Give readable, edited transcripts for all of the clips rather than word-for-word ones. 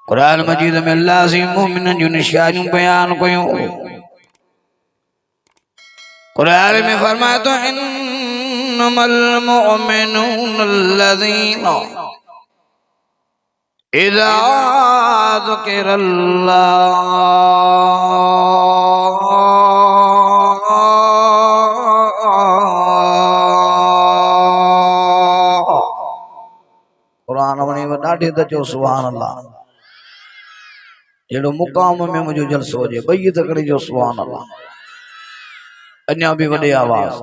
कुरान मजीद में अल्लाह से मोमिन जो निशानियों बयान कयो। कुरान में फरमाया तो इन्नमल मुमिनून अल्लज़ीना इज़ा ज़ुकिरल्लाह कुरान वणे ॾाढे त चओ सुभान अल्लाह। जहिड़ो मुक़ाम में मुझो जलसो हुजे ॿई तकड़ी जो सुभान अल्लाह। अञा भी वॾे आवाज़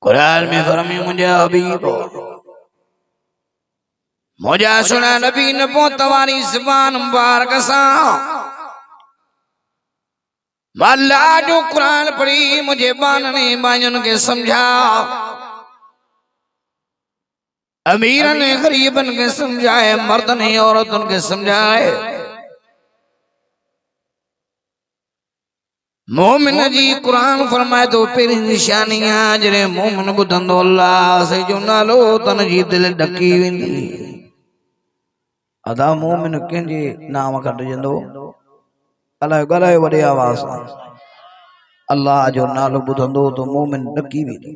कुरान में फरमायो मुंहिंजा हबीब मुझा सुना नबी न पो तवारी ज़बान मुबारक सां अल्लाह जो कुरान पढ़ी मुझे बानने बायन के समझा, अमीरन गरीबन के समझाए, मर्दन औरतन के समझाए। मोमिन जी कुरान फरमाए तो पेरी निशानियां जरे मोमिन बुधंदो अल्लाह से जो नालो तन जी दिल ढकी वेंदी। अदा मोमिन कंहिंजे नाम कढजंदो अलाए ॻाल्हायो वॾे आवाज़ सां। अल्लाह जो नालो बुधंदो तो मोमिन ढकी वेंदी,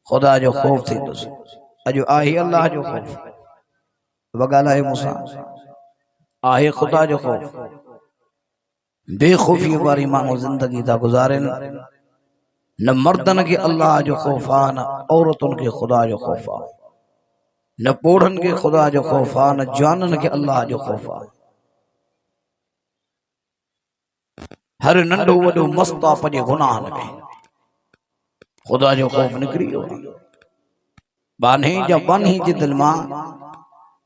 खुदा जो खौफ थींदुसि। अॼु आहे अल्लाह जो खौफ, वॻाल्हाए मूंसां आहे खुदा जो खौफ। बेखौफी वारी माण्हू जिंदगी था गुजारन। न मर्दन के अल्लाह जो खौफ आ, न औरतुन के खुदा जो खौफ आ, न पोढ़न के खुदा जो खौफ आ, न जानन के अल्लाह जो खौफ आ। हर नंढो वॾो मस्त आ पंहिंजे गुनाहन में, खुदा जो खौफ निकिरी वियो। बान्हे जा बान्ही जे दिल मां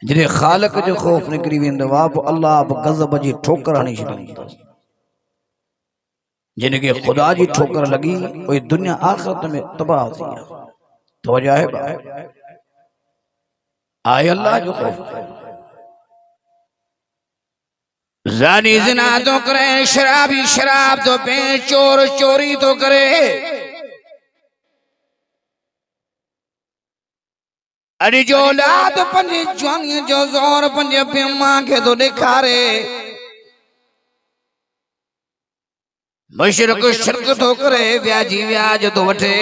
जॾहिं ख़ालिक जो खौफ निकिरी वेंदो आहे पोइ अल्लाह बि गज़ब जी ठोकर हणी छॾींदो। जिनके खुदा जी ठोकर लगी वही दुनिया आखिरत में तबाह थी है। तो वजह है आए अल्लाह जो खौफ। ज़ानी ज़िना तो करे, शराबी शराब तो पे, चोर चोरी तो करे। अरे जो औलाद पंजे जवानी जो ज़ोर पंजे पियम्मा के तो दिखारे। मुशरिक शिरक तो करे, व्याजी व्याज तो वठे।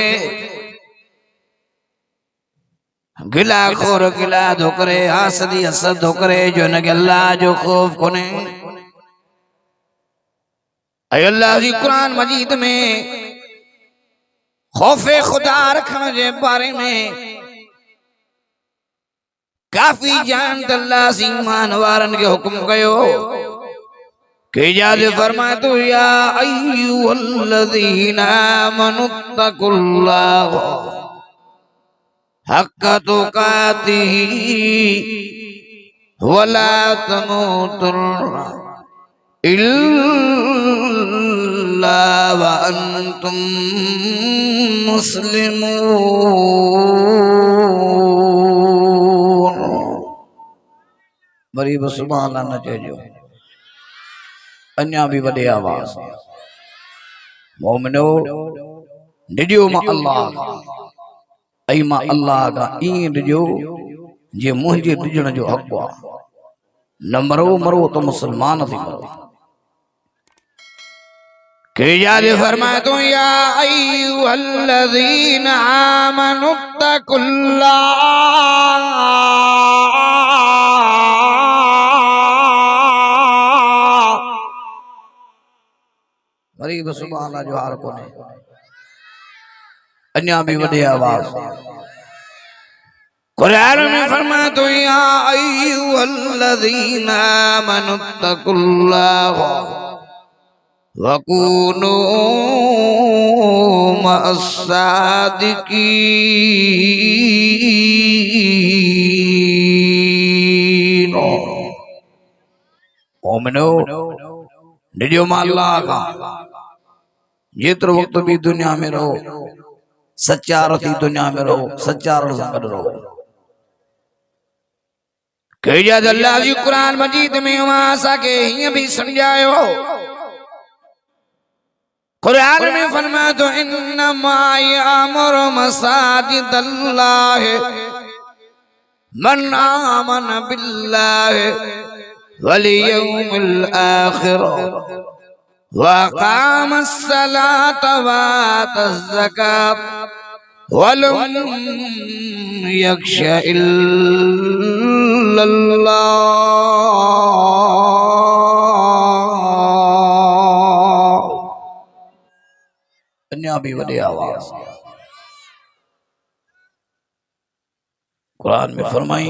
गिला खोर गिला तो करे, हासदी हसद तो करे, जो न अल्लाह जो खौफ कोने। अय अल्लाह जी कुरान मजीद में खौफे खुदा रखने के बारे में काफी जान अल्लाह से ईमान वारन के हुक्म कयो कि जाले फरमाए तो या अय्युहल्लज़ीना आमनुत्तकुल्लाह हक्का तुकातिही वला तमूतुन्ना इल्ला व अंतुम मुस्लिमून। बड़ी सुभान अल्लाह न चइजो, अन्या भी वॾे आवाज़। मोमिनो डिॼो मां अल्लाह ऐं मां अल्लाह खां ईअं डिॼो जीअं मुंहिंजे डिॼण जो हक़ आहे। न मरो मरो तो मुसलमान थी मरो। के यादे फरमाए तो या अय्युहल्लज़ीना आमनुत्तकुल्लाह गरीब सुभान अल्लाह जो हाल कोने। अन्या भी वॾे आवाज़। कुरान में फरमाया तो या अय्युहल्लज़ीना आमनुत्तकुल्लाह वकूनू मअस्सादिकीन। मोमिनो डिॼो मां अल्लाह खां जेतिरो वक्त भी दुनिया में रहो सच्चार थी दुनिया में रहो, सच्चार सां गॾु रहो। कहिड़ा अल्लाह जी कुरान मजीद में असां के हीअं भी समझायो। कुरान में फरमाया तो इन्नमा यामुरु मसाजिदल्लाह मन आमन बिल्लाहि वल यौमिल आखिर व अक़ामस सलात व आतज़ ज़कात वलम यख्श इल्लल्लाह। अन्या भी वॾे आवाज़ कुरान में फरमाई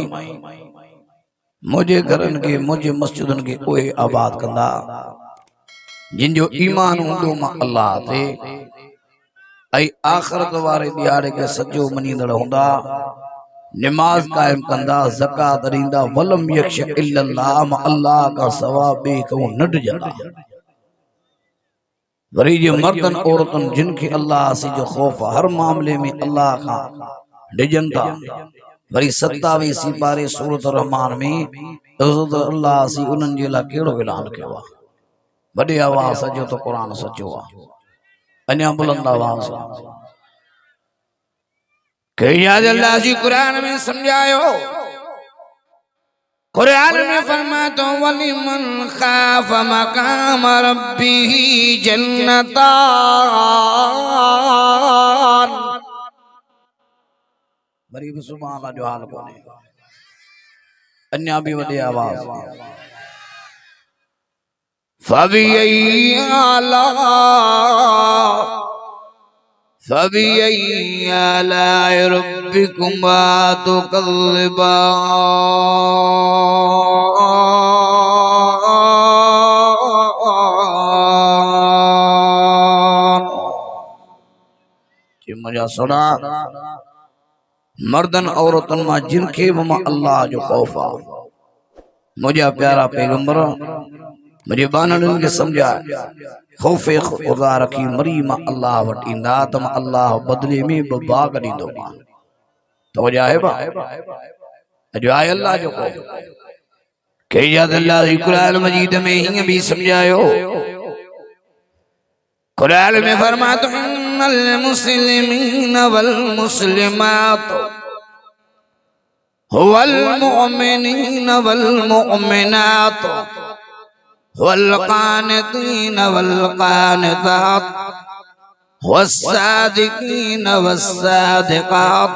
मुझे घरन के मुझे मस्जिदन के कोई आबाद कंदा जिन जो ईमान हूंदो मां अल्लाह ते ऐं आख़िरत वारे ॾियारे के सजो मञींदड़ हूंदा नमाज कायम कंदा ज़कात ॾींदा वलम यख्श इल्लल्लाह मां अल्लाह का सवा ॿिए को न डिॼंदा। वरी जे मर्दन औरतन जिनके अल्लाह से जो खौफ हर मामले में अल्लाह का डिॼन था। वरी 27 सिपारे सूरत रहमान में अल्लाह से उन्हनि जे लाइ कहिड़ो ऐलान कयो आहे। वॾे आवाज़ सजो तो कुरान सचो आहे। अन्या बुलंद आवाज़ अल्लाह जी कुरान में समझायो। कुरान में फरमातो वलिमन खाफ मकाम रब्बिही जन्नतान। वरी भी सुभान अल्लाह जो हाल कोने। अन्या भी वॾे आवाज़ फबिअय्यि आलाइ रब्बिकुमा तुकज़्ज़िबान। मजा सुना मर्दन औरतन मां जिनके मां अल्लाह जो खौफ आ। मुझे प्यारा पैगंबर मुझे बानन के समझा खौफे खुदा रखी मरी मां अल्लाह वटि ईंदा त मां अल्लाह बदले में बाग ॾींदो मान। तो जाए बा अॼु आहे अल्लाह जो खौफ के याद अल्लाह जी कुरान मजीद में हीअं भी समझायो। कुरान में फरमातो इन्नल मुस्लिमीन वल मुस्लिमात वल मुमिनीन वल मुमिनात वल क़ानितीन वल क़ानितात वस्सादिकीन वस्सादिक़ात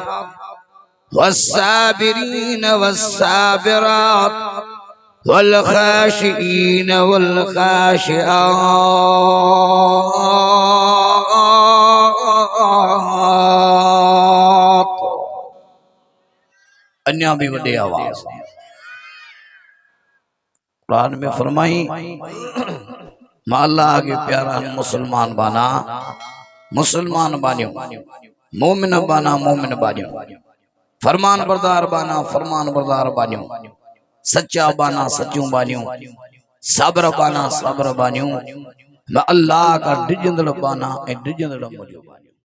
वस्साबिरीन वस्साबिरात वल खाशिईन वल खाशिआत। अन्या भी वॾे आवाज़ कुरान में फरमाई मां अल्लाह के प्यारा मुसलमान बाना मुसलमान बानियो मोमिन बाना मोमिन बानियो फरमान बरदार बाना फरमान बरदार बानियो सच्चा बाना सच्चू बानियो सब्र बाना सब्र बानियो मैं अल्लाह का डिजंदड़ बाना ए डिजंदड़ मुझो बानियो।